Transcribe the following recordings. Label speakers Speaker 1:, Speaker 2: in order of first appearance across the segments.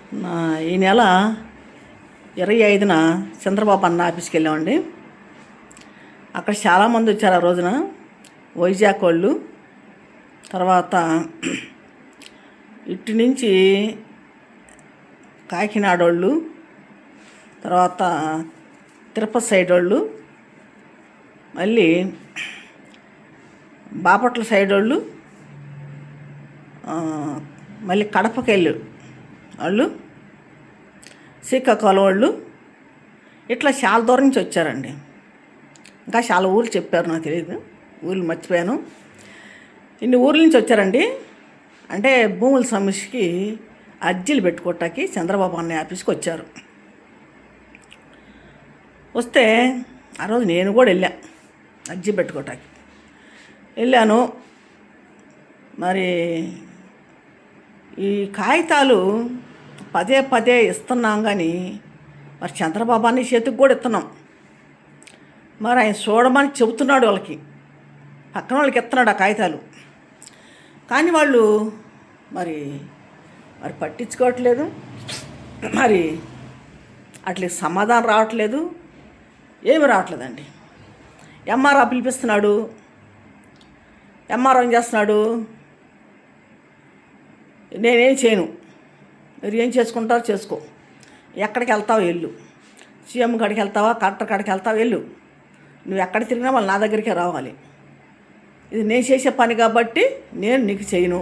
Speaker 1: ఈ నెల 25న చంద్రబాబు అన్న ఆఫీస్కి వెళ్ళామండి. అక్కడ చాలామంది వచ్చారు ఆ రోజున. వైజాగ్ వాళ్ళు, తర్వాత ఇటు నుంచి కాకినాడ వాళ్ళు, తర్వాత తిరుపతి సైడ్ వాళ్ళు, మళ్ళీ బాపట్ల సైడ్ వాళ్ళు, మళ్ళీ కడపకి వెళ్ళి వాళ్ళు, శ్రీకాకుళం వాళ్ళు, ఇట్లా చాలా దూరం నుంచి వచ్చారండి. ఇంకా చాలా ఊర్లు చెప్పారు, నాకు తెలియదు, ఊర్లు మర్చిపోయాను. ఇన్ని ఊర్ల నుంచి వచ్చారండి. అంటే భూముల సమస్యకి అర్జీలు పెట్టుకోవటానికి చంద్రబాబు అన్నయ్య ఆఫీస్కి వచ్చారు. వస్తే ఆ రోజు నేను కూడా అర్జీ పెట్టుకోవటానికి వెళ్ళాను. మరి ఈ కాగితాలు పదే పదే ఇస్తున్నాం, కానీ మరి చంద్రబాబు అన్నయ్య చేతికి కూడా ఇస్తున్నాం. మరి ఆయన చూడమని చెబుతున్నాడు, వాళ్ళకి పక్కన వాళ్ళకి ఇస్తున్నాడు ఆ కాగితాలు. కానీ వాళ్ళు మరి మరి పట్టించుకోవట్లేదు. మరి అట్లా సమాధానం రావట్లేదు, ఏమి రావట్లేదండి. ఎంఆర్ఓ పిలిపిస్తున్నాడు. ఎంఆర్ఓ ఏం చేస్తున్నాడు, నేనేం చేయను, మీరు ఏం చేసుకుంటారో చేసుకో, ఎక్కడికి వెళ్తావు వెళ్ళు, సీఎం కాడికి వెళ్తావా, కలెక్టర్ కాడికి వెళ్తావు వెళ్ళు, నువ్వు ఎక్కడ తిరిగినా వాళ్ళు నా దగ్గరికే రావాలి, ఇది నేను చేసే పని కాబట్టి నేను నీకు చేయను,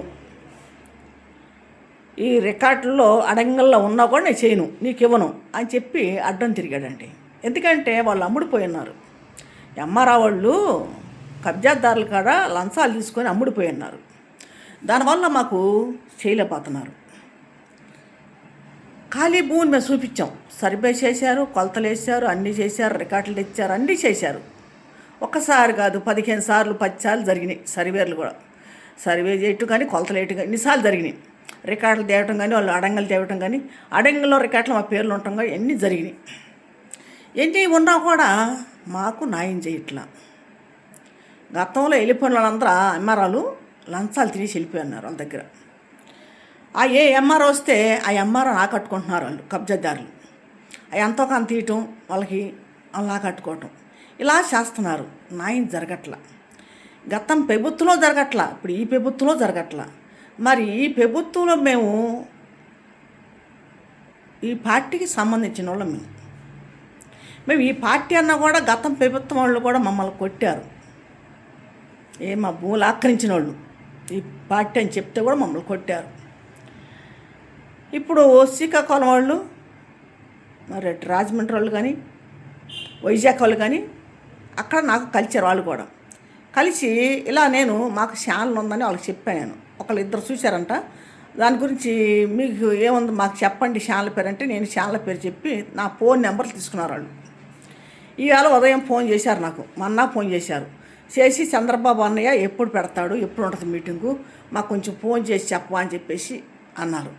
Speaker 1: ఈ రికార్డుల్లో అడంగల్లో ఉన్నా కూడా నేను చేయను, నీకు ఇవ్వను అని చెప్పి అడ్డం తిరిగాడండి. ఎందుకంటే వాళ్ళు అమ్ముడిపోయి ఉన్నారు. ఎంఆర్ఓ వాళ్ళు కబ్జాదారుల కాడ లంచాలు తీసుకొని అమ్ముడిపోయి ఉన్నారు. దానివల్ల మాకు చేయలేకపోతున్నారు. ఖాళీ భూమిని మేము చూపించాం, సర్వే చేశారు, కొలతలు వేసారు, అన్నీ చేశారు, రికార్డులు తెచ్చారు, అన్నీ చేశారు. ఒక్కసారి కాదు 15 సార్లు 10 సార్లు జరిగినాయి సర్వేలు కూడా. సర్వే చేయటం కానీ కొలతలు వేయటం కానీ ఎన్నిసార్లు జరిగినాయి. రికార్డులు తేవటం కానీ వాళ్ళు అడంగలు తేవటం కానీ, అడంగల్లో రికార్డులు మా పేర్లు ఉండటం కానీ ఎన్ని జరిగినాయి. ఎన్ని ఉన్నా కూడా మాకు న్యాయం చేయట్లా. గతంలో వెళ్ళిపోయిన వాళ్ళందరూ ఎంఆర్ఓలు లంచాలు తినేసి వెళ్ళిపోయినారు వాళ్ళ దగ్గర. ఆ ఏ ఎంఆర్ఓ వస్తే ఆ ఎంఆర్ఓ కట్టుకుంటున్నారు వాళ్ళు, కబ్జాదారులు. అవి ఎంతో కొంత తీయటం, వాళ్ళకి అలా కట్టుకోవటం, ఇలా చేస్తున్నారు. న్యాయం జరగట్లా. గతం ప్రభుత్వంలో జరగట్లా, ఇప్పుడు ఈ ప్రభుత్వంలో జరగట్లా. మరి ఈ ప్రభుత్వంలో మేము ఈ పార్టీకి సంబంధించిన వాళ్ళం. మేము ఈ పార్టీ అన్నా కూడా గతం ప్రభుత్వం వాళ్ళు కూడా మమ్మల్ని కొట్టారు. మా భూములు ఆక్రమించిన వాళ్ళు ఈ పార్టీ అని చెప్తే కూడా మమ్మల్ని కొట్టారు. ఇప్పుడు శ్రీకాకుళం వాళ్ళు, మరి రాజమండ్రి వాళ్ళు కానీ, వైజాగ్ వాళ్ళు కానీ అక్కడ నాకు కలిసారు. వాళ్ళు కూడా కలిసి ఇలా నేను మాకు ఛానల్ ఉందని వాళ్ళకి చెప్పాను. నేను ఒకళ్ళు ఇద్దరు చూశారంట. దాని గురించి మీకు ఏముంది మాకు చెప్పండి ఛానల్ పేరు అంటే, నేను ఛానల్ పేరు చెప్పి నా ఫోన్ నెంబర్లు తీసుకున్నారు వాళ్ళు. ఇవాళ ఉదయం ఫోన్ చేశారు నాకు, మొన్న ఫోన్ చేశారు. చేసి చంద్రబాబు అన్నయ్య ఎప్పుడు పెడతాడు, ఎప్పుడు ఉంటుంది మీటింగు, మాకు కొంచెం ఫోన్ చేసి చెప్పవా అని చెప్పేసి అన్నారు.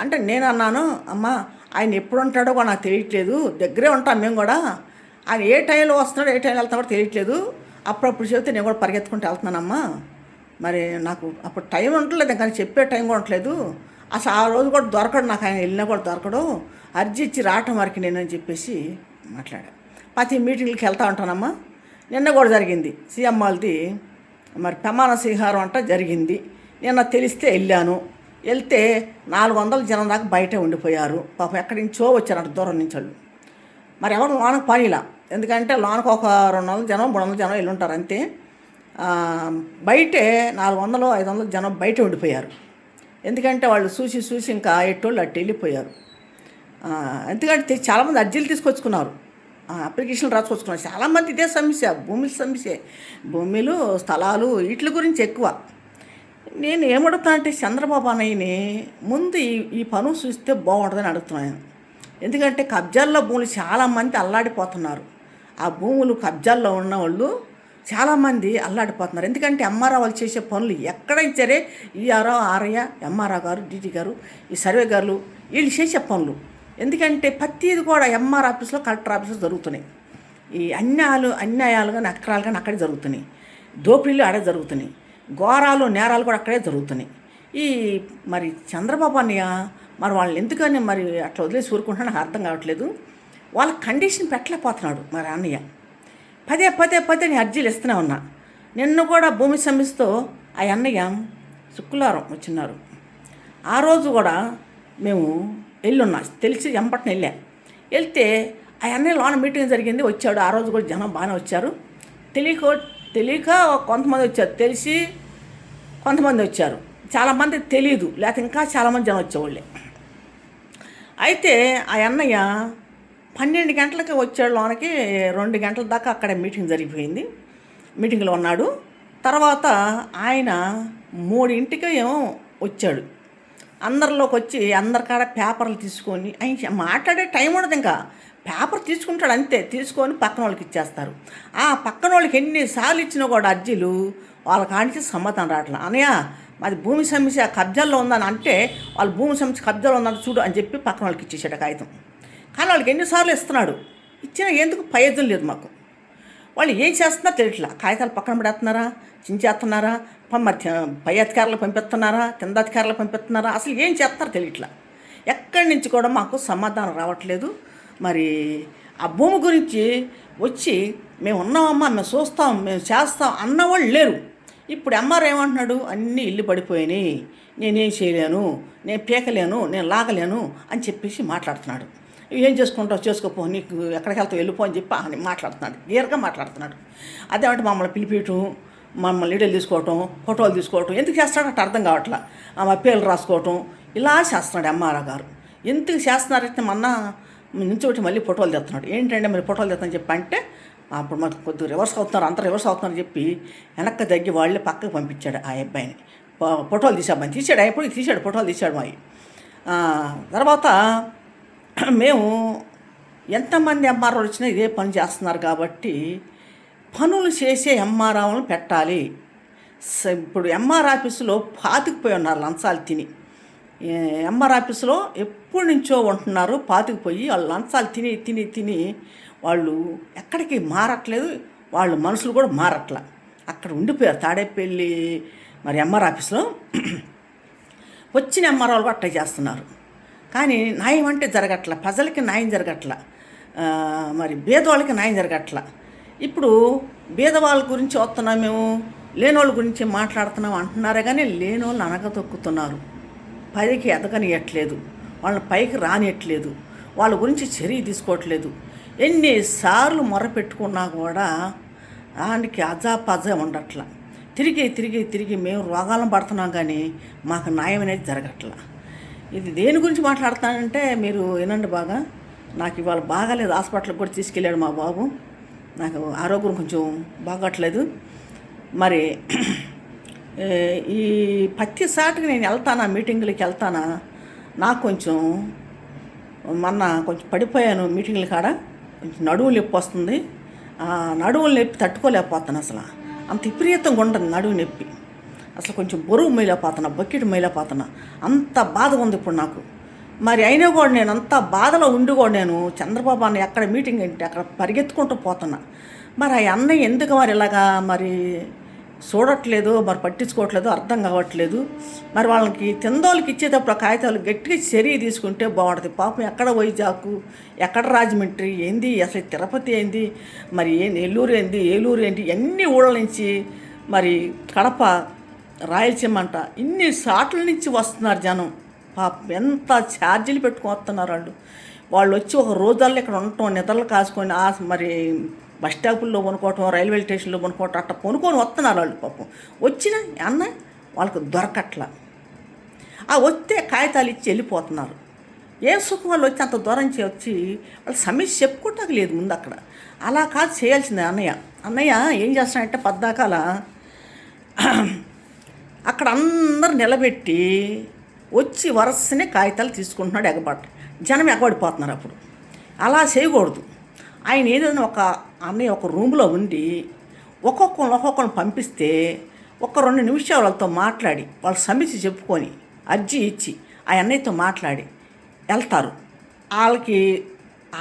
Speaker 1: అంటే నేను అన్నాను, అమ్మ ఆయన ఎప్పుడు ఉంటాడో కూడా నాకు తెలియట్లేదు, దగ్గరే ఉంటాం మేము కూడా, ఆయన ఏ టైంలో వస్తున్నాడో ఏ టైంలో వెళ్తాడో తెలియట్లేదు, అప్పుడప్పుడు చెబితే నేను కూడా పరిగెత్తుకుంటూ వెళ్తున్నానమ్మా, మరి నాకు అప్పుడు టైం ఉండట్లేదు, కానీ చెప్పే టైం కూడా ఉండట్లేదు, అసలు ఆ రోజు కూడా దొరకడు నాకు, ఆయన వెళ్ళినా కూడా దొరకడు, అర్జీ ఇచ్చి రావటం వరకు నేను అని చెప్పేసి మాట్లాడా. ప్రతి మీటింగ్లకి వెళ్తూ ఉంటానమ్మా. నిన్న కూడా జరిగింది సీఎం వాళ్ళది, మరి ప్రమాణ స్వీకారం అంట జరిగింది. నిన్న తెలిస్తే వెళ్ళాను. వెళ్తే 400 జనం దాకా బయటే ఉండిపోయారు. పాపం ఎక్కడి నుంచో వచ్చారంట, దూరం నుంచి వాళ్ళు. మరి ఎవరు లోనకు పనిలా, ఎందుకంటే లోనకు ఒక 200 జనం 300 జనం వెళ్ళి ఉంటారు అంతే. బయటే 400 500 జనం బయటే ఉండిపోయారు. ఎందుకంటే వాళ్ళు చూసి ఇంకా ఎట్టోళ్ళు అట్టు వెళ్ళిపోయారు. ఎందుకంటే చాలామంది అర్జీలు తీసుకొచ్చుకున్నారు, అప్లికేషన్లు రాసుకొచ్చుకున్నారు. చాలామంది ఇదే సమస్య, భూముల సమస్య, భూములు స్థలాలు వీటి గురించి ఎక్కువ. నేను ఏమడుగుతా అంటే చంద్రబాబు అన్నయ్యని ముందు ఈ పనులు చూస్తే బాగుంటుందని అడుగుతున్నాను. ఎందుకంటే కబ్జాల్లో భూములు చాలామంది అల్లాడిపోతున్నారు. ఆ భూములు కబ్జాల్లో ఉన్న వాళ్ళు చాలామంది అల్లాడిపోతున్నారు. ఎందుకంటే ఎంఆర్ఓ వాళ్ళు చేసే పనులు ఎక్కడైనా సరే ఈఆర్ఓ ఆర్ఐ ఎంఆర్ఓ గారు డీటీ గారు ఈ సర్వే గారు వీళ్ళు చేసే పనులు. ఎందుకంటే ప్రతిది కూడా ఎంఆర్ ఆఫీస్లో కలెక్టర్ ఆఫీస్లో జరుగుతున్నాయి. ఈ అన్యాయాలు కానీ అక్రాలు కానీ అక్కడే జరుగుతున్నాయి. దోపిడీలు ఆడే జరుగుతున్నాయి. ఘోరాలు నేరాలు కూడా అక్కడే జరుగుతున్నాయి. ఈ మరి చంద్రబాబు అన్నయ్య మరి వాళ్ళని ఎందుకని మరి అట్లా వదిలేసి ఊరుకుంటున్నా నాకు అర్థం కావట్లేదు. వాళ్ళ కండిషన్ పెట్టలేకపోతున్నాడు మరి అన్నయ్య. పదే పదే పదే నేను అర్జీలు ఇస్తూనే ఉన్నా. నిన్ను కూడా భూమి సమస్యతో ఆ అన్నయ్య శుక్రవారం వచ్చినారు. ఆ రోజు కూడా మేము వెళ్ళున్నా, తెలిసి ఎంపటిని వెళ్తే ఆ అన్నయ్య లోన మీటింగ్ జరిగింది, వచ్చాడు. ఆ రోజు కూడా జనం బాగానే వచ్చారు. తెలియక కొంతమంది వచ్చారు, తెలిసి కొంతమంది వచ్చారు, చాలామంది తెలియదు, లేకపోతే ఇంకా చాలామంది జనం వచ్చేవాళ్ళే. అయితే ఆ అన్నయ్య 12 గంటలకి వచ్చాడు లోనకి. 2 గంటల దాకా అక్కడ మీటింగ్ జరిగిపోయింది, మీటింగ్లో ఉన్నాడు. తర్వాత ఆయన 3ంటికి ఏమో వచ్చాడు. అందరిలోకి వచ్చి అందరికాడ పేపర్లు తీసుకొని, ఆయన మాట్లాడే టైం ఉండదు, ఇంకా పేపర్ తీసుకుంటాడు అంతే, తీసుకొని పక్కన వాళ్ళకి ఇచ్చేస్తారు. ఆ పక్కన వాళ్ళకి ఎన్నిసార్లు ఇచ్చినా కూడా అర్జీలు వాళ్ళకి ఆడిచి సమాధానం రావట్లేదు. అనయ్య మాది భూమి సమస్య కబ్జాల్లో ఉందని అంటే, వాళ్ళు భూమి సమస్య కబ్జాలో ఉందని చూడు అని చెప్పి పక్కన వాళ్ళకి ఇచ్చేసాడు కాగితం. కానీ వాళ్ళకి ఎన్నిసార్లు ఇస్తున్నాడు, ఇచ్చినా ఎందుకు ప్రయోజనం లేదు మాకు. వాళ్ళు ఏం చేస్తున్నారో తెలియట్లా. కాగితాలు పక్కన పడేస్తున్నారా, చించేస్తున్నారా, మరి పై అధికారులకు పంపిస్తున్నారా, కింద అధికారులకు పంపిస్తున్నారా, అసలు ఏం చేస్తున్నారో తెలియట్లా. ఎక్కడి నుంచి కూడా మాకు సమాధానం రావట్లేదు. మరి ఆ భూమి గురించి వచ్చి మేము ఉన్నామమ్మా, మేము చూస్తాం, మేము చేస్తాం అన్నవాళ్ళు లేరు. ఇప్పుడు ఎంఆర్ ఏమంటున్నాడు, అన్నీ ఇల్లు పడిపోయినాయి, నేనేం చేయలేను, నేను పీకలేను, నేను లాగలేను అని చెప్పేసి మాట్లాడుతున్నాడు. ఏం చేసుకుంటావు చేసుకోపో, నీకు ఎక్కడికి వెళ్తావు వెళ్ళిపో అని చెప్పి అని మాట్లాడుతున్నాడు, క్లియర్గా మాట్లాడుతున్నాడు. అదేమంటే మమ్మల్ని పిలిపియటం, మమ్మల్ని వీడియోలు తీసుకోవటం, ఫోటోలు తీసుకోవటం ఎందుకు చేస్తాడంటే అర్థం కావట్లా. ఆమె పేర్లు రాసుకోవటం ఇలా చేస్తున్నాడు ఎంఆర్ఓ గారు. ఎందుకు చేస్తున్నారంటే మొన్న నుంచి ఒకటి మళ్ళీ ఫోటోలు తెస్తున్నాడు. ఏంటంటే మరి ఫోటోలు తెస్తానని చెప్పి అంటే, అప్పుడు మాకు కొద్దిగా రివర్స్ అవుతున్నారు, అంతా రివర్స్ అవుతున్నారని చెప్పి వెనక్కి తగ్గి వాళ్ళే పక్కకు పంపించాడు ఆ అబ్బాయిని. ఫోటోలు తీసామని తీసాడు, ఎప్పుడు తీసాడు, ఫోటోలు తీసాడు మావి. తర్వాత మేము ఎంతమంది ఎంఆర్ఓలు వచ్చినా ఇదే పని చేస్తున్నారు కాబట్టి పనులు చేసే ఎంఆర్ఓలను పెట్టాలి. ఇప్పుడు ఎంఆర్ ఆఫీసులో పాతికిపోయి ఉన్నారు లంచాలు తిని. ఎంఆర్ ఆఫీసులో ఎప్పటి నుంచో ఉంటున్నారు పాతికిపోయి. వాళ్ళు లంచాలు తిని తిని తిని వాళ్ళు ఎక్కడికి మారట్లేదు, వాళ్ళు మనుషులు కూడా మారట్లా, అక్కడ ఉండిపోయారు తాడేపల్లి మరి ఎంఆర్ ఆఫీసులో. వచ్చిన ఎంఆర్ఓలు కూడా అట్లా చేస్తున్నారు. కానీ న్యాయం అంటే జరగట్ల, ప్రజలకి న్యాయం జరగట్ల, మరి పేదవాళ్ళకి న్యాయం జరగట్ల. ఇప్పుడు పేదవాళ్ళ గురించి వస్తున్నాం మేము, లేనోళ్ళ గురించి మాట్లాడుతున్నాం అంటున్నారే కానీ లేనోళ్ళు అనగతొక్కుతున్నారు, పైకి ఎదగనియట్లేదు, వాళ్ళని పైకి రానియట్లేదు, వాళ్ళ గురించి చర్య తీసుకోవట్లేదు. ఎన్నిసార్లు మొరపెట్టుకున్నా కూడా దానికి అజాపజా ఉండట్ల. తిరిగి తిరిగి తిరిగి మేము రోగాలను పడుతున్నాం కానీ మాకు న్యాయం అనేది జరగట్ల. ఇది దేని గురించి మాట్లాడుతానంటే మీరు వినండి బాగా. నాకు ఇవాళ బాగాలేదు, హాస్పిటల్కి కూడా తీసుకెళ్ళాడు మా బాబు, నాకు ఆరోగ్యం కొంచెం బాగట్లేదు. మరి ఈ ప్రతిసాటికి నేను వెళ్తానా, మీటింగులకి వెళ్తానా, నాకు కొంచెం మొన్న కొంచెం పడిపోయాను మీటింగుల కాడ, కొంచెం నడువు నొప్పి వస్తుంది. నడువులు నొప్పి తట్టుకోలేకపోతాను, అసలు అంత విపరీతంగా ఉంటుంది నడువు నొప్పి. అసలు కొంచెం బరువు మైలేకపోతున్నా, బకెట్ మైలేకపోతున్నా, అంత బాధ ఉంది ఇప్పుడు నాకు. మరి అయినా కూడా నేను అంత బాధలో ఉండి కూడా నేను చంద్రబాబు అన్న ఎక్కడ మీటింగ్ ఏంటి అక్కడ పరిగెత్తుకుంటూ పోతున్నా. మరి ఆ అన్నయ్య ఎందుకు మరి ఇలాగా మరి చూడట్లేదు, మరి పట్టించుకోవట్లేదు, అర్థం కావట్లేదు. మరి వాళ్ళకి తిందోళ్ళకి ఇచ్చేటప్పుడు ఆ కాగితాలు గట్టిగా చర్య తీసుకుంటే బాగుంటుంది. పాపం ఎక్కడ వైజాగ్, ఎక్కడ రాజమండ్రి ఏంది, అసలు తిరుపతి ఏంది, మరి నెల్లూరు ఏంది, ఏలూరు ఏంటి, అన్ని ఊళ్ళ నుంచి మరి కడప, రాయలసీమ అంట ఇన్ని సాట్ల నుంచి వస్తున్నారు జనం. పాపం ఎంత ఛార్జీలు పెట్టుకొని వస్తున్నారు వాళ్ళు వచ్చి ఒక రోజుల్లో ఇక్కడ ఉండటం, నిద్రలు కాసుకొని మరి బస్ స్టాపుల్లో కొనుక్కోవటం, రైల్వే స్టేషన్లో కొనుక్కోవటం అట్లా కొనుక్కొని వస్తున్నారు వాళ్ళు. పాపం వచ్చిన అన్న వాళ్ళకి దొరకట్ల. వస్తే కాగితాలు ఇచ్చి వెళ్ళిపోతున్నారు. ఏ సుఖం వాళ్ళు వచ్చి అంత దూరం వచ్చి వాళ్ళ సమస్య చెప్పుకోవటానికి లేదు ముందు అక్కడ. అలా కాదు చేయాల్సిందే అన్నయ్య ఏం చేస్తున్నాడంటే పద్దాకాల అక్కడ అందరు నిలబెట్టి వచ్చి వరుసనే కాగితాలు తీసుకుంటున్నాడు, జనం ఎగబడిపోతున్నారు. అప్పుడు అలా చేయకూడదు. ఆయన ఏదైనా అన్నయ్య ఒక రూమ్లో ఉండి ఒక్కొక్కరిని పంపిస్తే 1-2 నిమిషాలు వాళ్ళతో మాట్లాడి వాళ్ళ సమస్య చెప్పుకొని అర్జీ ఇచ్చి ఆ అన్నయ్యతో మాట్లాడి వెళ్తారు. వాళ్ళకి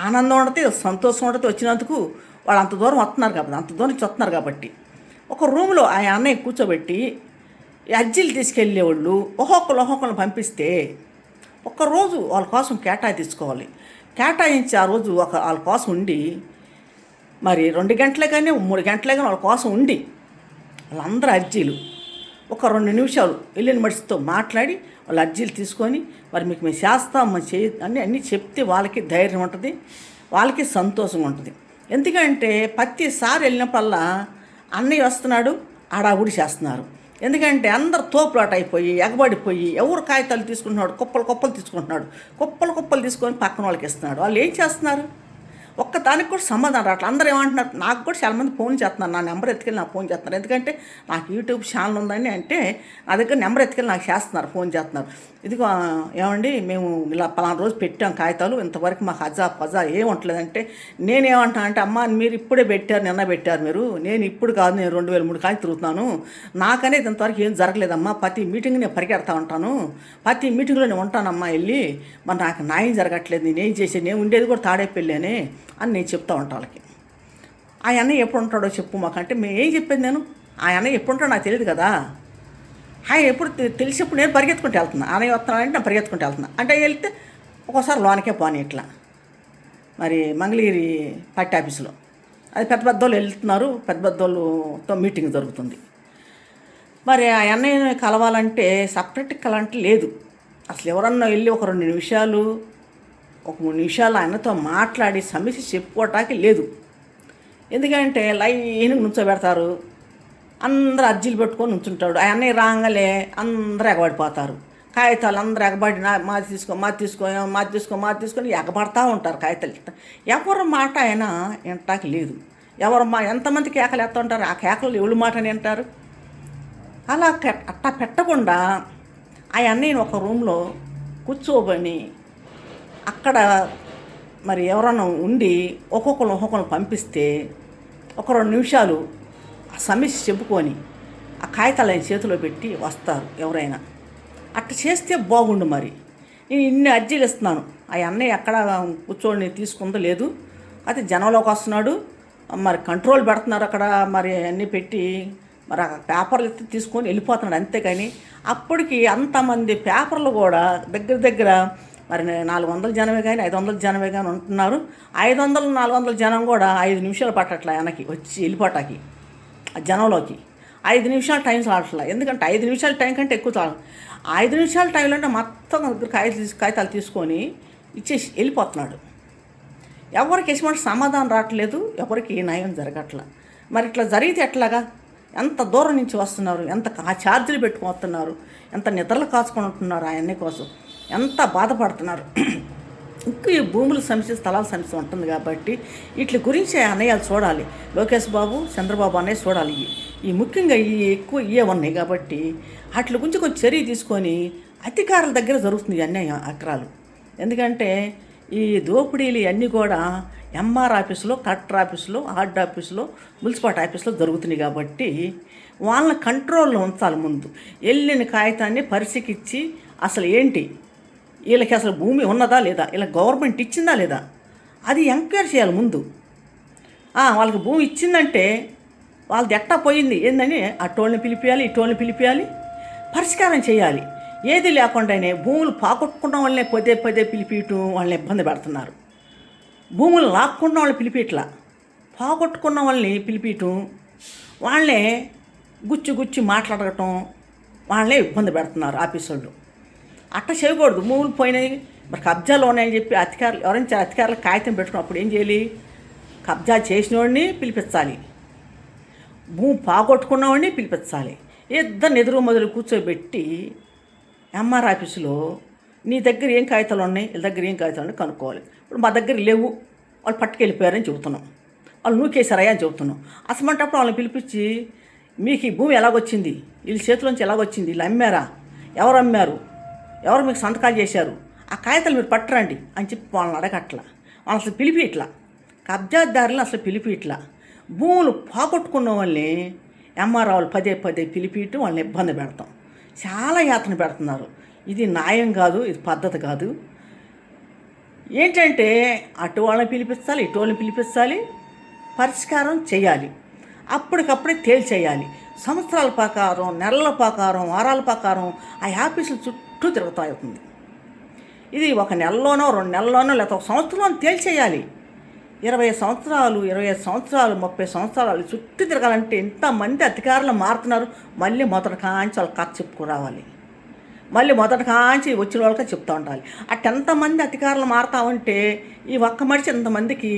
Speaker 1: ఆనందం ఉండదు, సంతోషం ఉండదు. వచ్చినందుకు వాళ్ళు అంత దూరం వస్తున్నారు కాబట్టి ఒక రూమ్లో ఆ అన్నయ్య కూర్చోబెట్టి అర్జీలు తీసుకెళ్ళేవాళ్ళు ఒక్కొక్కరిని పంపిస్తే ఒక్కరోజు వాళ్ళ కోసం కేటాయించుకోవాలి. కేటాయించి ఆ రోజు వాళ్ళ కోసం ఉండి, మరి 2 గంటలే కానీ 3 గంటలే కానీ వాళ్ళ కోసం ఉండి, వాళ్ళందరూ అర్జీలు ఒక 2 నిమిషాలు వెళ్ళిన మనిషితో మాట్లాడి వాళ్ళ అర్జీలు తీసుకొని, మరి మీకు మేము చేస్తాం అన్నీ చెప్తే వాళ్ళకి ధైర్యం ఉంటుంది, వాళ్ళకి సంతోషంగా ఉంటుంది. ఎందుకంటే ప్రతిసారి వెళ్ళినప్పుడల్లా అన్నయ్య వస్తున్నాడు హడావుడి చేస్తున్నారు. ఎందుకంటే అందరు తోపులాట అయిపోయి ఎగబడిపోయి ఎవరు కాగితాలు తీసుకుంటున్నాడు, కుప్పలు తీసుకొని తీసుకొని పక్కన వాళ్ళకి ఇస్తున్నాడు. వాళ్ళు ఏం చేస్తున్నారు? ఒక్కదానికి కూడా సమాధానం రావట్లేదు. అందరూ ఏమంటున్నారు, నాకు కూడా చాలామంది ఫోన్ చేస్తున్నారు, నా నెంబర్ ఎత్తుకెళ్ళి నాకు ఫోన్ చేస్తున్నారు. ఎందుకంటే నాకు యూట్యూబ్ ఛానల్ ఉందని అంటే నా దగ్గర నెంబర్ ఎత్తుకెళ్ళి నాకు చేస్తున్నారు, ఫోన్ చేస్తున్నారు. ఇదిగో ఏమండి, మేము ఇలా పలానా రోజు పెట్టాం కాగితాలు, ఇంతవరకు మాకు పజా ఏం ఉండలేదంటే నేనేమంటాను అంటే, అమ్మ మీరు ఇప్పుడే పెట్టారు, నిన్న పెట్టారు మీరు, నేను ఇప్పుడు కాదు, నేను 2003 కాదు తిరుగుతున్నాను, నాకనేది ఇంతవరకు ఏం జరగలేదమ్మా, ప్రతి మీటింగ్ నేను పరిగెడతా ఉంటాను, ప్రతి మీటింగ్లో నేను ఉంటానమ్మా వెళ్ళి, మరి నాకు న్యాయం జరగట్లేదు, నేనేం చేసేది, నేను ఉండేది కూడా తాడేపల్లినే అని నేను చెప్తా ఉంటాను వాళ్ళకి. ఆ అన్నయ్య ఎప్పుడు ఉంటాడో చెప్పు మాకంటే మేము ఏం చెప్పేది, నేను ఆ అన్నయ్య ఎప్పుడు ఉంటాడో నాకు తెలియదు కదా. ఆయన ఎప్పుడు తెలిసినప్పుడు నేను పరిగెత్తుకుంటూ వెళ్తున్నా, అన్నయ్య వస్తున్నానంటే నేను పరిగెత్తుకుంటూ వెళ్తున్నా. అంటే వెళ్తే ఒక్కోసారి లోనకే పోనీ ఇట్లా మరి మంగళగిరి పట్టి ఆఫీసులో అది పెద్దోళ్ళు వెళ్తున్నారు, పెద్దోళ్ళతో మీటింగ్ జరుగుతుంది. మరి ఆ అన్నయ్యని కలవాలంటే సపరేట్గా కలవాలంటే లేదు, అసలు ఎవరన్నా వెళ్ళి ఒక 2 నిమిషాలు ఒక 3 నిమిషాలు ఆయనతో మాట్లాడి సమస్య చెప్పుకోవటానికి లేదు. ఎందుకంటే లైన్గా నుంచోబెడతారు, అందరూ అర్జీలు పెట్టుకొని నుంచుంటాడు. ఆ అన్నయ్య రాగానే అందరూ ఎగబడిపోతారు, కాగితాలు అందరూ ఎగబడి మాది తీసుకొని ఎగబడతా ఉంటారు కాగితాలు. ఎవరి మాట ఆయన వినటానికి లేదు. ఎంతమంది కేకలు ఎత్తా ఉంటారు, ఆ కేకలు ఎవరి మాట వింటారు? అలా అట్టా పెట్టకుండా ఆ అన్నయ్యని ఒక రూమ్లో కూర్చోబని అక్కడ మరి ఎవరన్నా ఉండి ఒక్కొక్కరు పంపిస్తే ఒక 2 నిమిషాలు ఆ సమస్య చెప్పుకొని ఆ కాగితాలు ఆయన చేతిలో పెట్టి వస్తారు ఎవరైనా. అట్లా చేస్తే బాగుండు. మరి నేను ఇన్ని అర్జీలు ఇస్తున్నాను, ఆ అన్నయ్య ఎక్కడ కూర్చొని తీసుకుందో లేదు, అయితే జనంలోకి వస్తున్నాడు, మరి కంట్రోల్ పెడుతున్నారు అక్కడ, మరి అన్నీ పెట్టి మరి ఆ పేపర్లు ఎత్తి తీసుకొని వెళ్ళిపోతున్నాడు అంతేకాని అప్పటికి అంతమంది పేపర్లు కూడా దగ్గర మరి 400 జనమే కానీ 500 జనమే కానీ ఉంటున్నారు. 500-400 జనం కూడా 5 నిమిషాలు పట్టట్లా వెనక్కి వచ్చి వెళ్ళిపోటాకి ఆ జనంలోకి 5 నిమిషాలు టైం చాలట్లా. ఎందుకంటే 5 నిమిషాల టైం కంటే ఎక్కువ చాలు. 5 నిమిషాల టైంలో అంటే మొత్తం కాగితాలు తీసుకొని ఇచ్చేసి వెళ్ళిపోతున్నాడు. ఎవరికి ఎటువంటి సమాధానం రావట్లేదు, ఎవరికి న్యాయం జరగట్లా. మరి ఇట్లా జరిగితే ఎట్లాగా? ఎంత దూరం నుంచి వస్తున్నారు, ఎంత ఛార్జీలు పెట్టుకున్నారు, ఎంత నిద్రలు కాచుకొని ఉంటున్నారు ఆయన్ని కోసం, ఎంత బాధపడుతున్నారు. ఇంకా ఈ భూముల సమస్య, స్థలాల సమస్య ఉంటుంది కాబట్టి వీటి గురించి అన్నయ్యలు చూడాలి. లోకేష్ బాబు, చంద్రబాబు అన్నయ్య చూడాలి. ఈ ముఖ్యంగా ఎక్కువ ఇవే ఉన్నాయి కాబట్టి వాటి గురించి కొంచెం చర్య తీసుకొని అధికారుల దగ్గర జరుగుతుంది అన్యాయ అక్రాలు. ఎందుకంటే ఈ దోపిడీలు అన్నీ కూడా ఎంఆర్ ఆఫీసులో, కలెక్టర్ ఆఫీసులో, ఆర్డీ ఆఫీసులో, మున్సిపాలిటీ ఆఫీసులో జరుగుతున్నాయి కాబట్టి వాళ్ళని కంట్రోల్లో ఉంచాలి. ముందు వెళ్ళిన కాగితాన్ని పరిశీలించి అసలు ఏంటి, వీళ్ళకి అసలు భూమి ఉన్నదా లేదా, ఇలా గవర్నమెంట్ ఇచ్చిందా లేదా, అది ఎంక్వైరీ చేయాలి ముందు. వాళ్ళకి భూమి ఇచ్చిందంటే వాళ్ళది ఎట్టా పోయింది ఏందని అటోళ్ళని పిలిపియాలి, పిలిపియాలి, పరిష్కారం చేయాలి. ఏది లేకుండానే భూములు పాకొట్టుకున్న వాళ్ళనే పదే పిలిపియటం వాళ్ళని ఇబ్బంది పెడుతున్నారు. భూములు లాక్కున్న వాళ్ళని పిలిపిట్లా, పాగొట్టుకున్న వాళ్ళని పిలిపియటం, వాళ్ళనే గుచ్చి మాట్లాడటం, వాళ్ళనే ఇబ్బంది పెడుతున్నారు ఆఫీసు వాళ్ళు. అట్లా చేయకూడదు. భూములు పోయినాయి, మరి కబ్జాలు ఉన్నాయని చెప్పి అధికారులకు కాగితం పెట్టుకున్నప్పుడు ఏం చేయాలి? కబ్జా చేసిన వాడిని పిలిపించాలి, భూమి పాగొట్టుకున్నవాడిని పిలిపించాలి. ఇద్దరు ఎదురు మొదలు కూర్చోబెట్టి ఎంఆర్ ఆఫీసులో నీ దగ్గర ఏం కాగితాలు ఉన్నాయి, వీళ్ళ దగ్గర ఏం కాగితాలు ఉన్నాయి కనుక్కోవాలి. ఇప్పుడు మా దగ్గర లేవు, వాళ్ళు పట్టుకెళ్ళిపోయారని చెబుతున్నాం, వాళ్ళు నూకేసారయ్యా అని చెబుతున్నాం. అసమంటప్పుడు వాళ్ళని పిలిపించి మీకు ఈ భూమి ఎలాగొచ్చింది, వీళ్ళ చేతిలోంచి ఎలాగొచ్చింది, వీళ్ళు అమ్మారా, ఎవరు అమ్మారు, ఎవరు మీకు సంతకాలు చేశారు, ఆ కాగితాలు మీరు పట్టరండి అని చెప్పి వాళ్ళని అడగట్లా. వాళ్ళు అసలు పిలిపి ఇట్లా కబ్జాదారులను అసలు పిలిపి ఇట్లా భూములు పోగొట్టుకున్న వాళ్ళని ఎంఆర్ఓలు పదే పిలిపియటం, వాళ్ళని ఇబ్బంది పెడతాం, చాలా యాతన పెడుతున్నారు. ఇది న్యాయం కాదు, ఇది పద్ధతి కాదు. ఏంటంటే అటు వాళ్ళని పిలిపించాలి, ఇటు వాళ్ళని పిలిపించాలి, పరిష్కారం చేయాలి, అప్పటికప్పుడే తేల్చేయాలి. సంవత్సరాల ప్రకారం, నెలల ప్రకారం, వారాల ప్రకారం ఆ ఆఫీసుల చుట్టూ తిరుగుతూ అవుతుంది. ఇది ఒక నెలలోనో 2 నెలల్లోనో లేకపోతే ఒక సంవత్సరంలో తేల్చేయాలి. 20 సంవత్సరాలు, 25 సంవత్సరాలు, 30 సంవత్సరాలు చుట్టూ తిరగాలంటే ఇంతమంది అధికారులు మారుతున్నారు. మళ్ళీ మొదటి కాంచి వాళ్ళ కథ చెప్పుకురావాలి. మళ్ళీ మొదటి కాంచి వచ్చిన వాళ్ళకే చెప్తూ ఉండాలి. ఎంతమంది అధికారులు మారుతా ఉంటే ఈ ఒక్క మనిషి ఇంతమందికి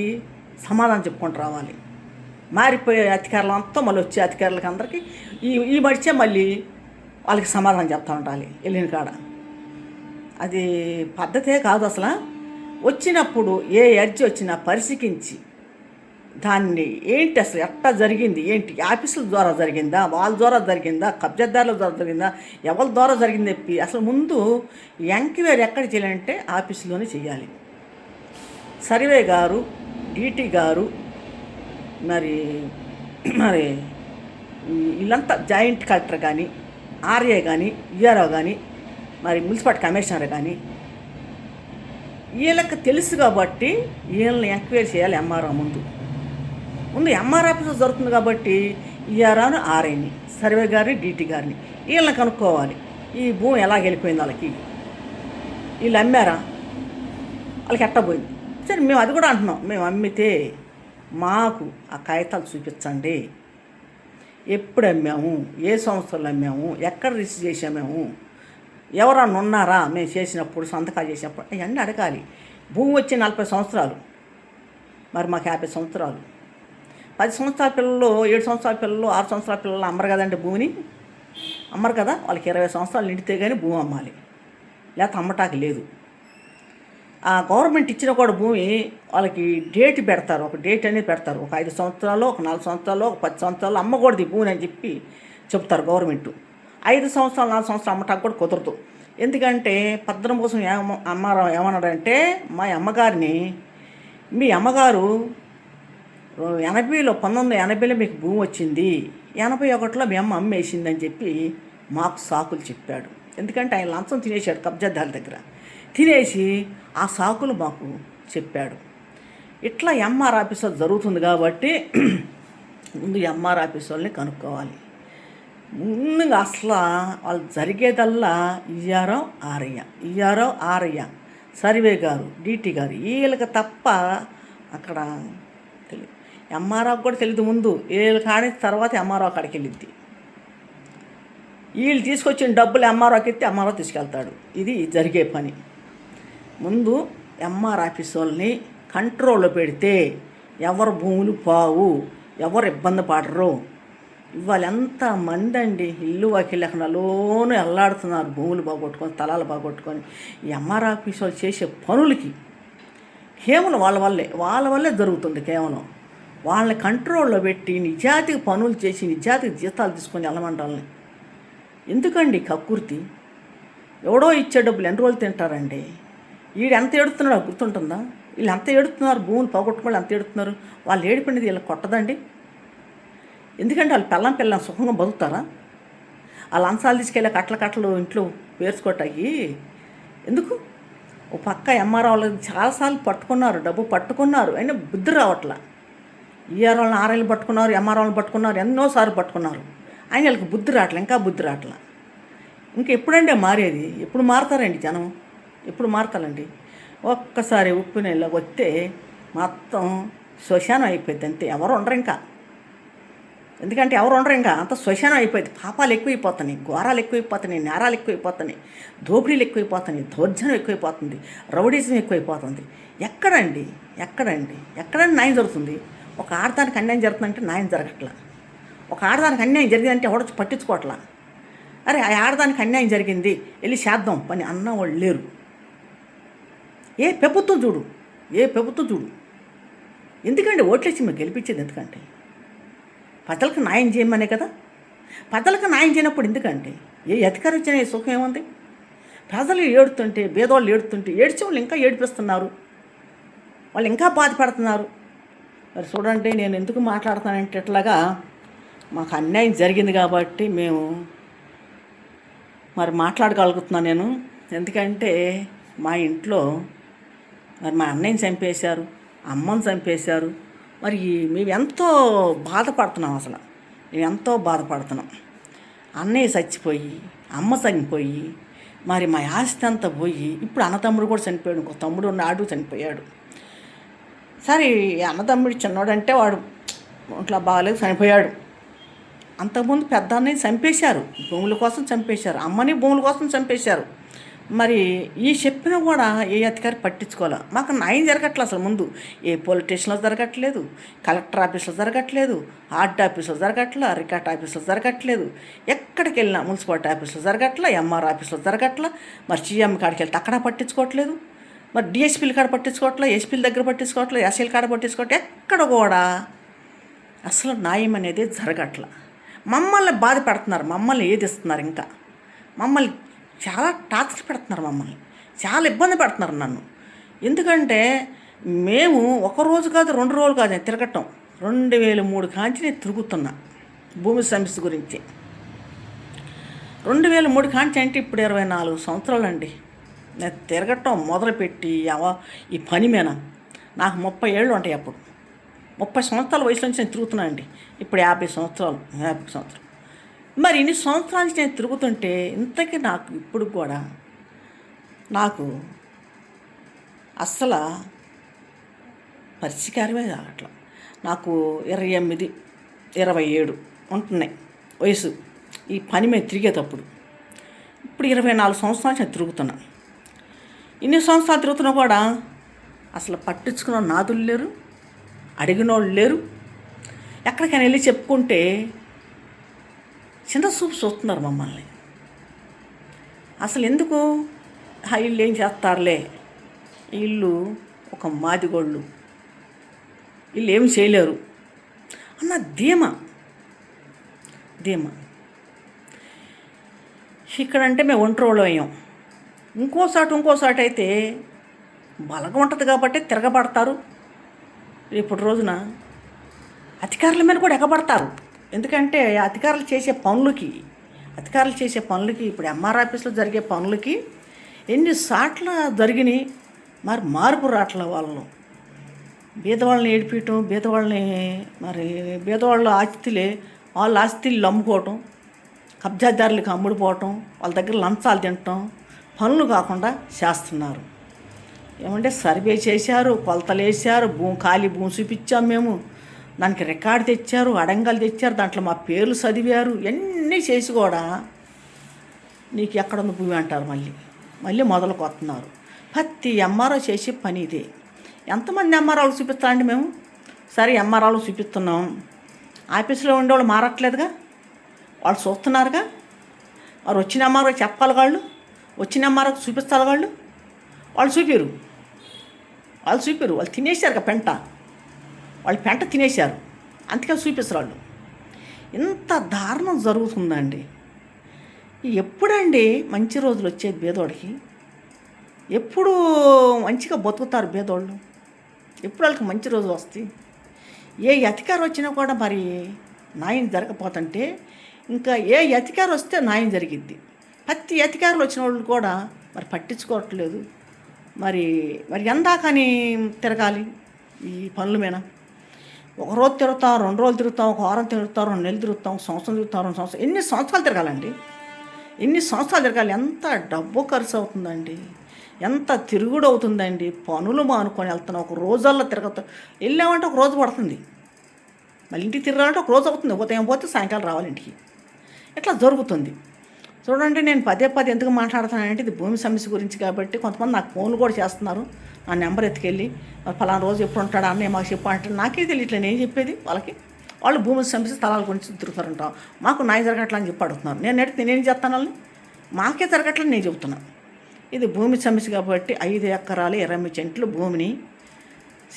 Speaker 1: సమాధానం చెప్పుకుంటూ రావాలి. మారిపోయే అధికారులు అంతా మళ్ళీ వచ్చే అధికారులకి అందరికీ ఈ మనిషే మళ్ళీ వాళ్ళకి సమాధానం చెప్తూ ఉండాలి వెళ్ళిన కాడ. అది పద్ధతే కాదు అసలు. వచ్చినప్పుడు ఏ అర్జీ వచ్చినా పరిశీలించి దాన్ని ఏంటి అసలు ఎట్టా జరిగింది, ఏంటి ఆఫీసుల ద్వారా జరిగిందా, వాళ్ళ ద్వారా జరిగిందా, కబ్జాదారుల ద్వారా జరిగిందా, ఎవరి ద్వారా జరిగింది చెప్పి అసలు ముందు ఎంక్వైరీ ఎక్కడ చేయాలంటే ఆఫీసులోనే చేయాలి. సర్వే గారు, డీటీ గారు, మరి మరి వీళ్ళంతా జాయింట్ కలెక్టర్ కానీ, ఆర్ఏ కానీ, ఈఆర్ఓ కానీ, మరి మున్సిపల్ కమిషనర్ కానీ వీళ్ళకి తెలుసు కాబట్టి వీళ్ళని ఎంక్వైరీ చేయాలి. ఎంఆర్ఓ ముందు ఎంఆర్ ఆఫీస్లో జరుగుతుంది కాబట్టి ఈఆర్ఓను, ఆర్ఐని, సర్వే గారిని, డీటీ గారిని వీళ్ళని కనుక్కోవాలి. ఈ భూమి ఎలా వెళ్ళిపోయింది వాళ్ళకి, వీళ్ళు అమ్మారా, వాళ్ళకి ఎట్టపోయింది. సరే మేము అది కూడా అంటున్నాం, మేము అమ్మితే మాకు ఆ కాగితాలు చూపించండి. ఎప్పుడు అమ్మాము, ఏ సంవత్సరాలు అమ్మాము, ఎక్కడ రిజిస్టర్ చేసాము, ఎవరన్నా ఉన్నారా మేము చేసినప్పుడు, సంతకాలు చేసినప్పుడు అవన్నీ అడగాలి. భూమి వచ్చి 40 సంవత్సరాలు, మరి మాకు 50 సంవత్సరాలు. 10 సంవత్సరాల పిల్లలు, 7 సంవత్సరాల పిల్లలు, 6 సంవత్సరాల పిల్లలు అమ్మరు కదండి భూమిని, అమ్మరు కదా. వాళ్ళకి 20 సంవత్సరాలు నిండితే కానీ భూమి అమ్మాలి, లేకపోతే అమ్మటానికి లేదు. ఆ గవర్నమెంట్ ఇచ్చిన కూడా భూమి వాళ్ళకి డేట్ పెడతారు, ఒక డేట్ అనేది పెడతారు. ఒక 5 సంవత్సరాలు, ఒక 4 సంవత్సరాలు, ఒక 10 సంవత్సరాలు అమ్మకూడదు భూమి అని చెప్పి చెప్తారు గవర్నమెంట్. 5 సంవత్సరాలు, 4 సంవత్సరాలు అమ్మటానికి కూడా కుదరదు. ఎందుకంటే పత్రం కోసం అమ్మారావు ఏమన్నాడంటే, మా అమ్మగారిని, మీ అమ్మగారు 80లో 1980లో మీకు భూమి వచ్చింది, 81లో మీ అమ్మ అమ్మేసిందని చెప్పి మాకు సాకులు చెప్పాడు. ఎందుకంటే ఆయన లంచం తినేశాడు కబ్జాదారుల దగ్గర, తినేసి ఆ సాకులు మాకు చెప్పాడు. ఇట్లా ఎంఆర్ ఆఫీసులో జరుగుతుంది కాబట్టి ముందు ఎంఆర్ ఆఫీస్ వాళ్ళని కనుక్కోవాలి. ముందుగా అసలు వాళ్ళు జరిగేదల్లా ఈఆర్ఓ, ఆర్ఐ, సర్వే గారు, డీటీ గారు వీళ్ళకి తప్ప అక్కడ తెలియదు. ఎంఆర్ఓకి కూడా తెలియదు ముందు. వీళ్ళు కాడి తర్వాత ఎంఆర్ఓ అక్కడికి వెళ్ళిద్ది. వీళ్ళు తీసుకొచ్చిన డబ్బులు ఎంఆర్ఓకి ఎత్తి ఎంఆర్ఓ తీసుకెళ్తాడు. ఇది జరిగే పని. ముందు ఎంఆర్ ఆఫీస్ వాళ్ళని కంట్రోల్లో పెడితే ఎవరు భూములు పావు, ఎవరు ఇబ్బంది పడరు. ఇవాళ ఎంతమంది అండి ఇల్లు వాకిళ్ళలోనూ వెళ్ళాడుతున్నారు, భూములు బాగొట్టుకొని, స్థలాలు బాగొట్టుకొని. ఈ ఎంఆర్ ఆఫీస్ వాళ్ళు చేసే పనులకి కేవలం వాళ్ళ వల్లే జరుగుతుంది. కేవలం వాళ్ళని కంట్రోల్లో పెట్టి నిజాతికి పనులు చేసి నిజాతికి జీతాలు తీసుకొని వెళ్ళమంటాలని. ఎందుకండి కక్కుర్తి? ఎవడో ఇచ్చే డబ్బులు ఎన్ని రోజులు తింటారండి? వీడు ఎంత ఏడుతున్నాడో గుర్తుంటుందా? వీళ్ళు ఎంత ఏడుతున్నారు, భూములు పోగొట్టుకోవాలి ఎంత ఏడుతున్నారు. వాళ్ళు ఏడిపోయినది వీళ్ళకి కొట్టదండి. ఎందుకంటే వాళ్ళు పిల్లం సుఖంగా బతుకుతారా? వాళ్ళు అంశాలు తీసుకెళ్ళి కట్టలు ఇంట్లో పేర్చుకోటాయి ఎందుకు? ఓ పక్క ఎంఆర్ఓ చాలాసార్లు పట్టుకున్నారు, డబ్బు పట్టుకున్నారు, అయినా బుద్ధి రావట్లా. ఈఆర్ఓలను, ఆర్ఐలు పట్టుకున్నారు, ఎంఆర్ఓలను పట్టుకున్నారు, ఎన్నోసార్లు పట్టుకున్నారు, ఆయన వాళ్ళకి బుద్ధి రావట్లే, ఇంకా బుద్ధి రావట్లా. ఇంకా ఎప్పుడంటే మారేది? ఎప్పుడు మారుతారండి జనం? ఎప్పుడు మారుతారండి? ఒక్కసారి ఉప్పు నెల వస్తే మొత్తం శ్మశానం అయిపోయింది అంతే. ఎవరు ఉండరు ఇంకా. ఎందుకంటే ఎవరు ఉండరు ఇంకా, అంత శ్మశానం అయిపోయింది. పాపాలు ఎక్కువైపోతున్నాయి, ఘోరాలు ఎక్కువైపోతున్నాయి, నేరాలు ఎక్కువైపోతున్నాయి, దోపిడీలు ఎక్కువైపోతున్నాయి, దౌర్జన్యం ఎక్కువైపోతుంది, రౌడీజం ఎక్కువైపోతుంది. ఎక్కడండి న్యాయం జరుగుతుంది? ఒక ఆడదానికి అన్యాయం జరుగుతుందంటే న్యాయం జరగట్లా. ఒక ఆడదానికి అన్యాయం జరిగిందంటే ఎవడొచ్చి పట్టించుకోవట్లా. అరే ఆ ఆడదానికి అన్యాయం జరిగింది, వెళ్ళి చేద్దాం పని అన్న వాళ్ళు లేరు. ఏ ప్రభుత్వం చూడు. ఎందుకంటే ఓట్లేసి మేము గెలిపించేది ఎందుకంటే ప్రజలకు న్యాయం చేయమనే కదా. ప్రజలకు న్యాయం చేయనప్పుడు ఎందుకంటే ఏ అధికారం ఇచ్చిన సుఖం ఏముంది? ప్రజలు ఏడుతుంటే, పేదవాళ్ళు ఏడుతుంటే ఏడ్చే వాళ్ళు ఇంకా ఏడిపిస్తున్నారు, వాళ్ళు ఇంకా బాధపడుతున్నారు. మరి చూడండి, నేను ఎందుకు మాట్లాడుతానంటే ఇట్లాగా మాకు అన్యాయం జరిగింది కాబట్టి మేము మరి మాట్లాడగలుగుతున్నాను నేను. ఎందుకంటే మా ఇంట్లో మరి మా అన్నయ్యని చంపేశారు, అమ్మని చంపేశారు. మరి మేము ఎంతో బాధపడుతున్నాం. మేము ఎంతో బాధపడుతున్నాం. అన్నయ్య చచ్చిపోయి, అమ్మ చనిపోయి, మరి మా ఆస్తి అంతా పోయి ఇప్పుడు అన్నతమ్ముడు కూడా చనిపోయాడు, ఇంకో తమ్ముడు ఉన్నాడు చనిపోయాడు. సరే అన్నతమ్ముడు చిన్నోడంటే వాడు ఒంట్లో బాగాలేదు చనిపోయాడు. అంతకుముందు పెద్దాన్ని చంపేశారు, భూముల కోసం చంపేశారు, అమ్మని భూముల కోసం చంపేశారు. మరి ఈ చెప్పినా కూడా ఏ అధికారి పట్టించుకోవాలి. మాకు న్యాయం జరగట్లేదు. అసలు ముందు ఏ పోలీస్ స్టేషన్లో జరగట్లేదు, కలెక్టర్ ఆఫీస్లో జరగట్లేదు, ఆర్ట్ ఆఫీస్లో జరగట్లా, రికార్డ్ ఆఫీస్లో జరగట్లేదు, ఎక్కడికి వెళ్ళినా మున్సిపాలిటీ ఆఫీస్లో జరగట్లా, ఎంఆర్ ఆఫీస్లో జరగట్లా, మరి సీఎం కాడికి వెళ్తే అక్కడ పట్టించుకోవట్లేదు, మరి డిఎస్పీల కాడ పట్టించుకోవట్లేదు, ఎస్పీల దగ్గర పట్టించుకోవట్లేదు, ఎస్ఐల కాడ పట్టించుకోవట్లేదు, ఎక్కడ కూడా అసలు న్యాయం అనేది జరగట్లా. మమ్మల్ని బాధ పెడుతున్నారు, మమ్మల్ని ఏదిస్తున్నారు, ఇంకా మమ్మల్ని చాలా టార్చర్ పెడుతున్నారు, మమ్మల్ని చాలా ఇబ్బంది పెడుతున్నారు నన్ను. ఎందుకంటే మేము ఒక రోజు కాదు 2 రోజులు కాదు నేను తిరగటం, 2003 కాంచి నేను తిరుగుతున్నా భూమి సమస్య గురించి. 2003 కాంచి అంటే ఇప్పుడు 24 సంవత్సరాలు అండి నేను తిరగటం మొదలుపెట్టి. ఈ పని మీద నాకు 30 ఏళ్ళు ఉంటాయి. అప్పుడు 30 సంవత్సరాల వయసు నుంచి నేను తిరుగుతున్నాను అండి. ఇప్పుడు 50 సంవత్సరాలు. మరి ఇన్ని సంవత్సరాల నుంచి నేను తిరుగుతుంటే ఇంతకీ నాకు ఇప్పుడు కూడా నాకు అస్సలు పరిష్కారమే కావట్లా. నాకు 28, 27 ఉంటున్నాయి వయసు ఈ పని మీద తిరిగేటప్పుడు. ఇప్పుడు 24 సంవత్సరాలు నేను తిరుగుతున్నా. ఇన్ని సంవత్సరాలు తిరుగుతున్నా కూడా అసలు పట్టించుకున్న నాదులు లేరు, అడిగినోళ్ళు లేరు. ఎక్కడికైనా వెళ్ళి చెప్పుకుంటే చిన్న చూపు చూస్తున్నారు మమ్మల్ని. అసలు ఎందుకు వీళ్ళు ఏం చేస్తారులే, వీళ్ళు ఒక మాదిగోళ్ళు, వీళ్ళు ఏం చేయలేరు అన్న ధీమా. ఇక్కడంటే మేము ఒంటరోళ్ళు అయ్యాం. ఇంకోసాటి అయితే బలగా ఉంటుంది కాబట్టి తిరగబడతారు. రేపటి రోజున అధికారుల మీద కూడా ఎగబడతారు. ఎందుకంటే అధికారులు చేసే పనులకి ఇప్పుడు ఎంఆర్ ఆఫీస్లో జరిగే పనులకి ఎన్నిసార్లు జరిగినాయి. మరి మార్పు రావట్ల వాళ్ళు. బీదవాళ్ళని ఏడిపించటం, బీదవాళ్ళ ఆస్తిలే వాళ్ళ ఆస్తులు అమ్ముకోవటం, కబ్జాదారులకు అమ్ముడుపోవటం, వాళ్ళ దగ్గర లంచాలు తినటం, పనులు కాకుండా చేస్తున్నారు. ఏమంటే సర్వే చేశారు, కొలతలు వేసారు, ఖాళీ భూమి చూపించాం మేము, దానికి రికార్డు తెచ్చారు, అడంగాలు తెచ్చారు, దాంట్లో మా పేర్లు చదివారు. ఇవన్నీ చేసి కూడా నీకు ఎక్కడుంది భూమి అంటారు. మళ్ళీ మొదలుకు వస్తున్నారు. ప్రతి ఎంఆర్ఓ చేసే పని ఇదే. ఎంతమంది ఎంఆర్ఓలు చూపిస్తారండి మేము? సరే ఎంఆర్ఓలు చూపిస్తున్నాం, ఆఫీసులో ఉండేవాళ్ళు మారట్లేదుగా, వాళ్ళు చూస్తున్నారుగా. మరి వచ్చిన ఎంఆర్ఓ చెప్పాలి, వచ్చిన ఎంఆర్ఓకి చూపిస్తారు. వాళ్ళు చూపిరు, వాళ్ళు తినేశారు పెంట, వాళ్ళు పెంట తినేశారు, అందుకే చూపిస్తారు వాళ్ళు. ఇంత దారుణం జరుగుతుందండి. ఎప్పుడండి మంచి రోజులు వచ్చేది బేదోడికి? ఎప్పుడు మంచిగా బతుకుతారు బేదోళ్ళు? ఎప్పుడు వాళ్ళకి మంచి రోజులు వస్తాయి? ఏ అధికారం వచ్చినా కూడా మరి న్యాయం జరగకపోతుంటే ఇంకా ఏ అధికారం వస్తే న్యాయం జరిగిద్ది. ప్రతి అధికారులు వచ్చిన వాళ్ళు కూడా మరి పట్టించుకోవట్లేదు. మరి ఎందాకని తిరగాలి ఈ పనుల మీద? ఒక రోజు తిరుగుతాం, 2 రోజులు తిరుగుతాం, ఒక వారం తిరుగుతాం, 2 నెలలు తిరుగుతాం, సంవత్సరం తిరుగుతాం, 2 సంవత్సరం, ఎన్ని సంవత్సరాలు తిరగాలండి? ఎంత డబ్బు ఖర్చు అవుతుందండి, ఎంత తిరుగుడు అవుతుందండి. పనులు మానుకొని వెళ్తున్నాం, ఒక రోజుల్లో తిరగతాం. వెళ్ళామంటే ఒక రోజు పడుతుంది, మళ్ళీ ఇంటికి తిరగాలంటే ఒక రోజు అవుతుంది. ఉదయం పోతే సాయంకాలం రావాలి ఇంటికి. ఇట్లా జరుగుతుంది. చూడండి, నేను పదే ఎందుకు మాట్లాడుతున్నానంటే ఇది భూమి సమస్య గురించి కాబట్టి. కొంతమంది నాకు ఫోన్లు కూడా చేస్తున్నారు, నా నెంబర్ ఎత్తుకెళ్ళి మరి ఫలానా రోజు ఎప్పుడు ఉంటాడా అన్నయ్య మాకు చెప్పు అంటే నాకే తెలియట్లే నేను చెప్పేది వాళ్ళకి. వాళ్ళు భూమి సమస్య స్థలాల గురించి తిరుగుతారంట, మాకు న్యాయం జరగట్లా అని చెప్పి అడుగుతున్నారు. నేను అడిగితే నేనేం చేస్తాను వాళ్ళని? మాకే జరగట్లని నేను చెబుతున్నాను. ఇది భూమి సమస్య కాబట్టి 5 ఎకరాలు 20 సెంట్లు భూమిని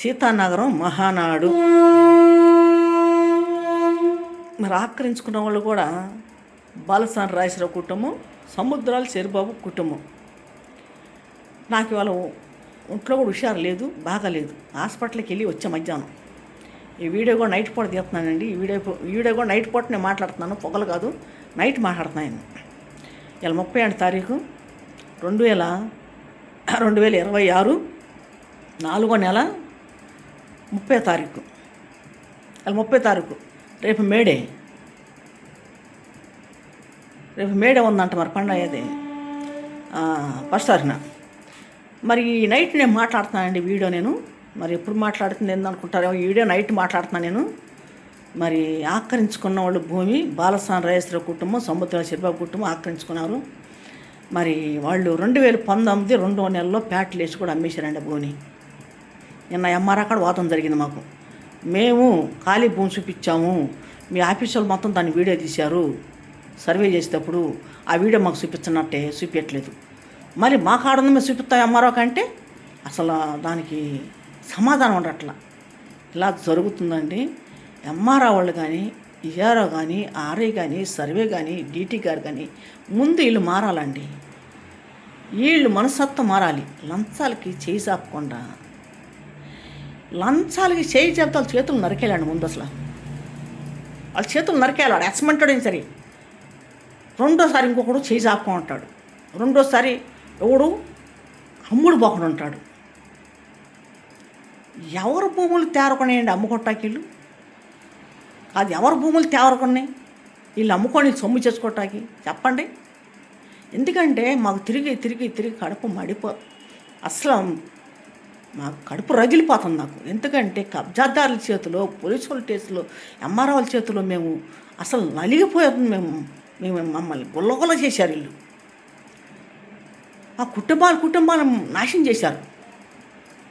Speaker 1: సీతానగరం మహానాడు మరి ఆక్రమించుకున్న వాళ్ళు కూడా బాలసాని రాజేశ్వరరావు కుటుంబం, సముద్రాల చెరుబాబు కుటుంబం. నాకు ఇవాళ ఒంట్లో కూడా హుషారు లేదు, బాగాలేదు. హాస్పిటల్కి వెళ్ళి వచ్చే మధ్యాహ్నం. ఈ వీడియో కూడా నైట్ పూట తీస్తున్నానండి. ఈ వీడియో కూడా నైట్ పూట నేను మాట్లాడుతున్నాను, పొగలు కాదు, నైట్ మాట్లాడుతున్నాను. ఇలా 30 తారీఖు 2026 4వ నెల 30వ తారీఖు. ఇలా 30వ తారీఖు రేపు మేడే ఉందంట మరి పండగ. అది ఫస్ట్ తారీఖున. మరి ఈ నైట్ నేను మాట్లాడుతున్నానండి వీడియో. నేను మరి ఎప్పుడు మాట్లాడుతుంది ఏందనుకుంటారో, ఈ వీడియో నైట్ మాట్లాడుతున్నాను నేను. మరి ఆక్రమించుకున్న వాళ్ళు భూమి బాలసాని రాజేశ్వర కుటుంబం, సముద్ర శివబాబు కుటుంబం ఆక్రమించుకున్నారు. మరి వాళ్ళు 2019 2వ నెలలో ప్యాట్లు వేసి కూడా అమ్మేశారండి భూమిని. నిన్న ఎంఆర్ అక్కడ వాదం జరిగింది మాకు. మేము ఖాళీ భూమి చూపించాము, మీ ఆఫీస్ వాళ్ళు మొత్తం దాన్ని వీడియో తీశారు, సర్వే చేసేటప్పుడు ఆ వీడియో మాకు చూపించినట్టే చూపించట్లేదు. మరి మా కాడుంది మేము చూపిస్తాం ఎంఆర్ఓ కంటే అసలు దానికి సమాధానం ఉండట్లా. ఇలా జరుగుతుందండి. ఎంఆర్ఓ వాళ్ళు కానీ, ఈఆర్ఓ కానీ, ఆర్ఐ కానీ, సర్వే కానీ, డీటీ గారు కానీ ముందు వీళ్ళు మారాలండి. వీళ్ళు మనస్తత్వం మారాలి. లంచాలకి చేయి చాపకుండా, లంచాలకి చేయి చాపితే వాళ్ళ చేతులు నరికేయాలండి. ముందు అసలు వాళ్ళ చేతులు నరికేయాలి. ఎక్స్మెంటాడైనా సరే. రెండోసారి ఇంకొకడు చేయి చాపుకొని ఉంటాడు. రెండోసారి ఎవడు అమ్ముడు పోకుండా ఉంటాడు. ఎవరు భూములు తేరకొనేయండి అమ్ముకోటాకీళ్ళు? అది ఎవరు భూములు తేరకొన్నాయి వీళ్ళు అమ్ముకొని సొమ్ము చేసుకోవటానికి? చెప్పండి. ఎందుకంటే మాకు తిరిగి తిరిగి తిరిగి కడుపు అసలు మాకు కడుపు రగిలిపోతుంది నాకు. ఎందుకంటే కబ్జాదారుల చేతిలో, పోలీసుల చేతిలో, ఎంఆర్ఓల చేతిలో మేము అసలు నలిగిపోతుంది. మేము మమ్మల్ని గుల్లగుల్ల చేశారు వీళ్ళు. మా కుటుంబాలను నాశనం చేశారు.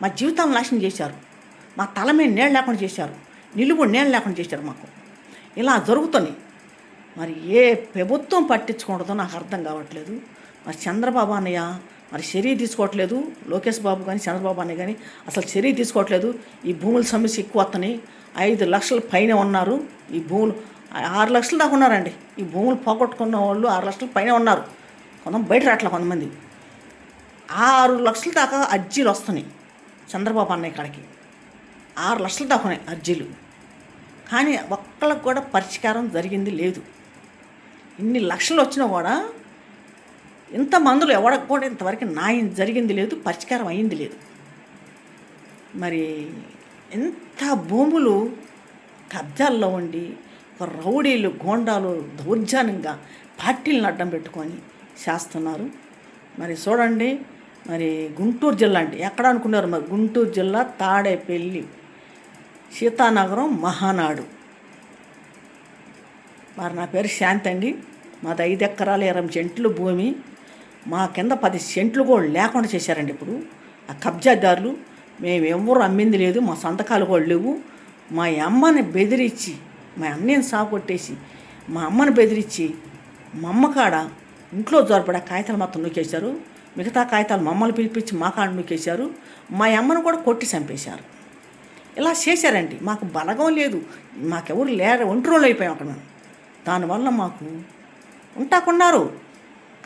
Speaker 1: మా జీవితాలను నాశనం చేశారు. మా తల మీద నీళ్ళు లేకుండా చేశారు. నిలువు నీళ్ళు లేకుండా చేశారు మాకు. ఇలా జరుగుతుంది. మరి ఏ ప్రభుత్వం పట్టించుకుంటుందో నాకు అర్థం కావట్లేదు. మరి చంద్రబాబు అన్నయ్య మరి చర్య తీసుకోవట్లేదు. లోకేష్ బాబు కానీ చంద్రబాబు అన్నయ్య కానీ అసలు చర్య తీసుకోవట్లేదు. ఈ భూముల సమస్య ఎక్కువ వస్తున్నాయి. 5 లక్షల పైన ఉన్నారు ఈ భూములు. 6 లక్షల దాకా ఉన్నారండి. ఈ భూములు పోగొట్టుకున్న వాళ్ళు 6 లక్షల పైన ఉన్నారు. కొంతమంది బయట రావట్లే. కొంతమంది 6 లక్షల దాకా అర్జీలు వస్తున్నాయి చంద్రబాబు అన్నయ్య కాడికి. 6 లక్షల దాకా ఉన్నాయి అర్జీలు. కానీ ఒక్కళ్ళకు కూడా పరిష్కారం జరిగింది లేదు. ఇన్ని లక్షలు వచ్చినా కూడా ఇంతమందిలో ఎవరికి కూడా ఇంతవరకు న్యాయం జరిగింది లేదు, పరిష్కారం అయింది లేదు. మరి ఎంత భూములు కబ్జాల్లో ఉండి రౌడీలు, గోండాలు దౌర్జన్యంగా పార్టీలను అడ్డం పెట్టుకొని చేస్తున్నారు. మరి చూడండి. మరి గుంటూరు జిల్లా అంటే ఎక్కడ అనుకున్నారు? మరి గుంటూరు జిల్లా తాడేపల్లి సీతానగరం మహానాడు. మరి నా పేరు శాంతి అండి. మాది 5 ఎకరాలు 20 సెంట్లు భూమి. మా కింద 10 సెంట్లు కూడా లేకుండా చేశారండి ఇప్పుడు ఆ కబ్జాదారులు. మేము ఎవరు అమ్మింది లేదు, మా సంతకాలు కూడా లేవు. మా అమ్మని బెదిరించి, మా అన్నయ్యని సాగొట్టేసి, మా అమ్మని బెదిరించి, మా అమ్మ కాడ ఇంట్లో జరపడా కాగితాలు మొత్తం నూకేశారు. మిగతా కాగితాలు మమ్మల్ని పిలిపించి మా కాడ నూకేశారు. మా అమ్మను కూడా కొట్టి చంపేశారు. ఇలా చేశారండి. మాకు బలగం లేదు, మాకెవరు లేరు, ఒంటరోళ్ళు అయిపోయాం అక్కడ మేము. దానివల్ల మాకు ఉంటాకున్నారు.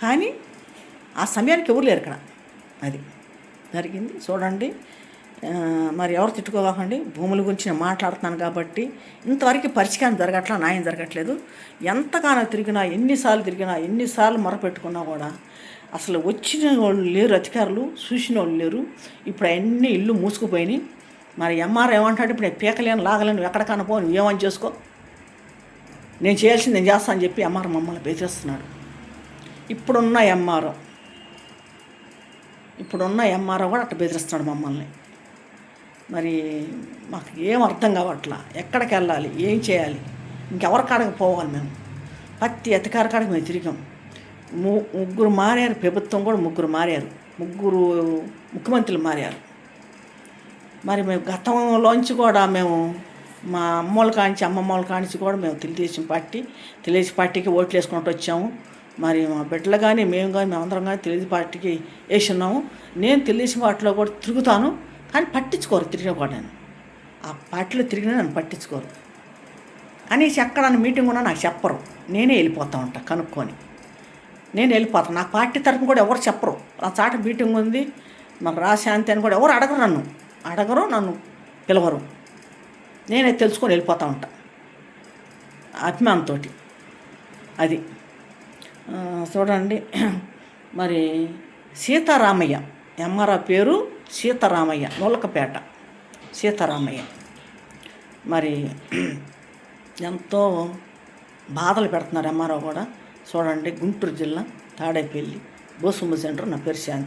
Speaker 1: కానీ ఆ సమయానికి ఎవరు లేరు ఇక్కడ. అది జరిగింది. చూడండి. మరి ఎవరు తిట్టుకోకండి. భూముల గురించి నేను మాట్లాడుతున్నాను కాబట్టి ఇంతవరకు పరిష్కారం జరగట్లా, న్యాయం జరగట్లేదు. ఎంతగానో తిరిగినా, ఎన్నిసార్లు మొరపెట్టుకున్నా కూడా అసలు వచ్చిన వాళ్ళు లేరు, అధికారులు చూసిన వాళ్ళు లేరు. ఇప్పుడు అన్ని ఇల్లు మూసుకుపోయినాయి. మరి ఎంఆర్ ఏమంటాడు? ఇప్పుడు నేను పీకలేను, లాగలేను, ఎక్కడికన్నా పో, నువ్వు ఏమని చేసుకో, నేను చేయాల్సింది నేను చేస్తాను అని చెప్పి ఎంఆర్ మమ్మల్ని బెదిరిస్తున్నాడు. ఇప్పుడున్న ఎంఆర్ఓ కూడా అట్లా బెదిరిస్తున్నాడు మమ్మల్ని. మరి మాకు ఏం అర్థం కావట్లా. ఎక్కడికి వెళ్ళాలి, ఏం చేయాలి, ఇంకెవరి కాడకి పోవాలి? మేము ప్రతి అధికార కాడకి మేము తిరిగాం. ముగ్గురు మారారు. ప్రభుత్వం కూడా ముగ్గురు మారారు. ముగ్గురు ముఖ్యమంత్రులు మారారు. మరి మేము గతంలోంచి కూడా మేము మా అమ్మోళ్ళ కానించి, అమ్మమ్మోళ్ళ కానించి కూడా మేము తెలుగుదేశం పార్టీకి ఓట్లు వేసుకుంటూ వచ్చాము. మరి మా బిడ్డలు కానీ మేము కానీ మేమందరం కానీ తెలుగుదేశం పార్టీకి వేసి ఉన్నాము. నేను తెలుగుదేశం పార్టీలో కూడా తిరుగుతాను, కానీ పట్టించుకోరు. తిరిగిన కూడా నేను ఆ పార్టీలో తిరిగినా నన్ను పట్టించుకోరు. అనేసి ఎక్కడ మీటింగ్ ఉన్నా నాకు చెప్పరు. నేనే వెళ్ళిపోతా ఉంటా కనుక్కొని. నేను వెళ్ళిపోతాను. నాకు పార్టీ తరఫున కూడా ఎవరు చెప్పరు. ఆ చాట మీటింగ్ ఉంది, మాకు రాశాంతి అని కూడా ఎవరు అడగరు, నన్ను పిలవరు. నేనే తెలుసుకొని వెళ్ళిపోతూ ఉంటా అభిమానంతో. అది చూడండి. మరి సీతారామయ్య, ఎంఆర్ఓ పేరు సీతారామయ్య, నూలకపేట సీతారామయ్య. మరి ఎంతో బాధలు పెడుతున్నారు ఎంఆర్ఓ కూడా. చూడండి. గుంటూరు జిల్లా తాడేపల్లి భూసుమ సెంటర్, నా పేరు శాంతి.